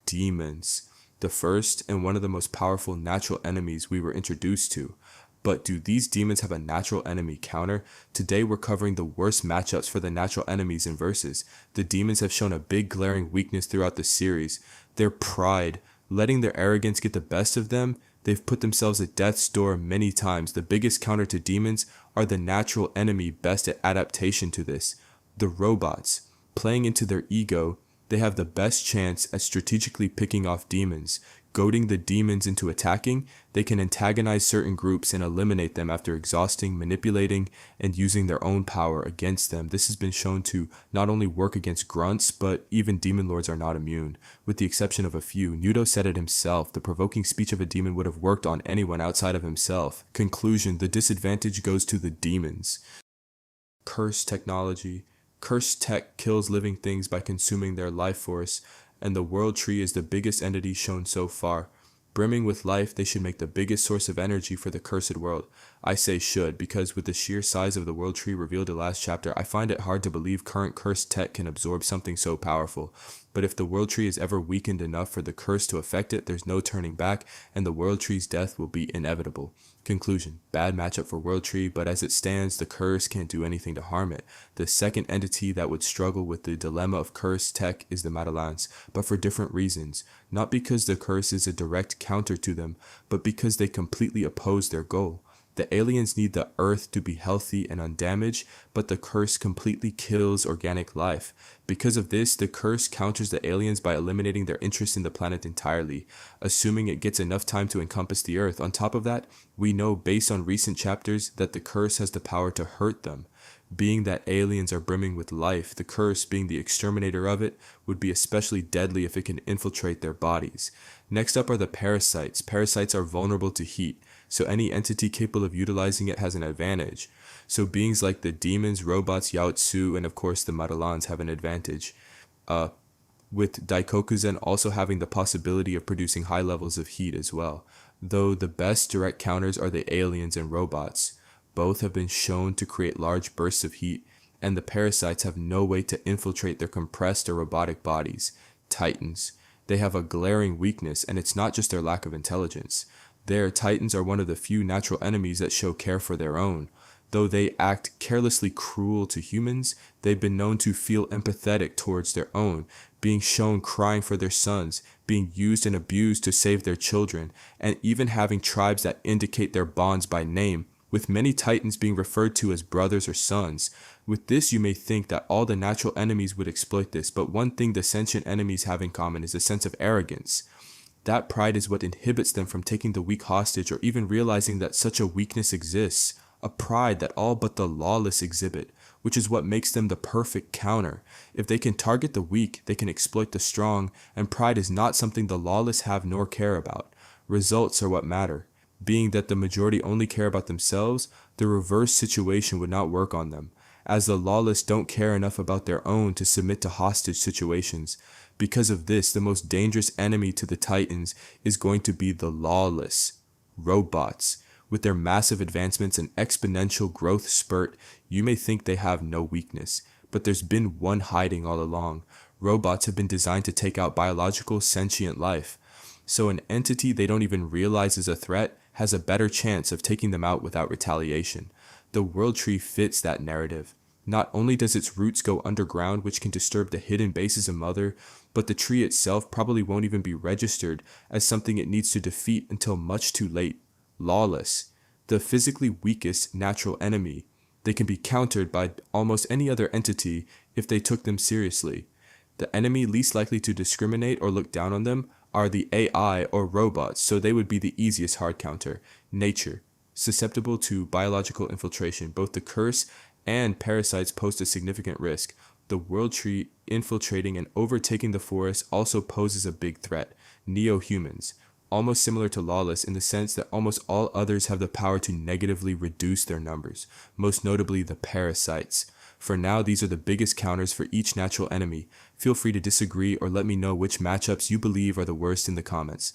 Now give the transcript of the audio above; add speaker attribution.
Speaker 1: demons, the first and one of the most powerful natural enemies we were introduced to. But do these demons have a natural enemy counter? Today we're covering the worst matchups for the natural enemies in verses. The demons have shown a big glaring weakness throughout the series. Their pride, letting their arrogance get the best of them. They've put themselves at death's door many times. The biggest counter to demons are the natural enemy best at adaptation to this, the robots. Playing into their ego, they have the best chance at strategically picking off demons. Goading the demons into attacking, they can antagonize certain groups and eliminate them after exhausting, manipulating, and using their own power against them. This has been shown to not only work against grunts, but even demon lords are not immune. With the exception of a few, Nudo said it himself, the provoking speech of a demon would have worked on anyone outside of himself. Conclusion, the disadvantage goes to the demons. Cursed technology. Cursed tech kills living things by consuming their life force, and the world tree is the biggest entity shown so far. Brimming with life, they should make the biggest source of energy for the cursed world. I say should, because with the sheer size of the world tree revealed in last chapter, I find it hard to believe current cursed tech can absorb something so powerful. But if the world tree is ever weakened enough for the curse to affect it, there's no turning back, and the world tree's death will be inevitable. Conclusion, bad matchup for world tree, but as it stands, the curse can't do anything to harm it. The second entity that would struggle with the dilemma of cursed tech is the Madalans, but for different reasons. Not because the curse is a direct counter to them, but because they completely oppose their goal. The aliens need the earth to be healthy and undamaged, but the curse completely kills organic life. Because of this, the curse counters the aliens by eliminating their interest in the planet entirely, assuming it gets enough time to encompass the earth. On top of that, we know based on recent chapters that the curse has the power to hurt them. Being that aliens are brimming with life, the curse, being the exterminator of it, would be especially deadly if it can infiltrate their bodies. Next up are the parasites. Parasites are vulnerable to heat, so any entity capable of utilizing it has an advantage. So beings like the demons, robots, Yaotsu, and of course the Madalans have an advantage. With Daikokuzen also having the possibility of producing high levels of heat as well. Though the best direct counters are the aliens and robots. Both have been shown to create large bursts of heat, and the parasites have no way to infiltrate their compressed or robotic bodies. Titans. They have a glaring weakness, and it's not just their lack of intelligence. Titans are one of the few natural enemies that show care for their own. Though they act carelessly cruel to humans, they've been known to feel empathetic towards their own, being shown crying for their sons, being used and abused to save their children, and even having tribes that indicate their bonds by name, with many titans being referred to as brothers or sons. With this, you may think that all the natural enemies would exploit this, but one thing the sentient enemies have in common is a sense of arrogance. That pride is what inhibits them from taking the weak hostage or even realizing that such a weakness exists. A pride that all but the lawless exhibit, which is what makes them the perfect counter. If they can target the weak, they can exploit the strong, and pride is not something the lawless have nor care about. Results are what matter. Being that the majority only care about themselves, the reverse situation would not work on them, as the lawless don't care enough about their own to submit to hostage situations. Because of this, the most dangerous enemy to the Titans is going to be the lawless, robots. With their massive advancements and exponential growth spurt, you may think they have no weakness, but there's been one hiding all along. Robots have been designed to take out biological sentient life, so an entity they don't even realize is a threat has a better chance of taking them out without retaliation. The world tree fits that narrative. Not only does its roots go underground, which can disturb the hidden bases of Mother, but the tree itself probably won't even be registered as something it needs to defeat until much too late. Lawless, the physically weakest natural enemy. They can be countered by almost any other entity if they took them seriously. The enemy least likely to discriminate or look down on them are the AI or robots, so they would be the easiest hard counter. Nature, susceptible to biological infiltration. Both the curse and parasites pose a significant risk. The world tree infiltrating and overtaking the forest also poses a big threat. Neo-humans, almost similar to lawless in the sense that almost all others have the power to negatively reduce their numbers, most notably the parasites. For now, these are the biggest counters for each natural enemy. Feel free to disagree or let me know which matchups you believe are the worst in the comments.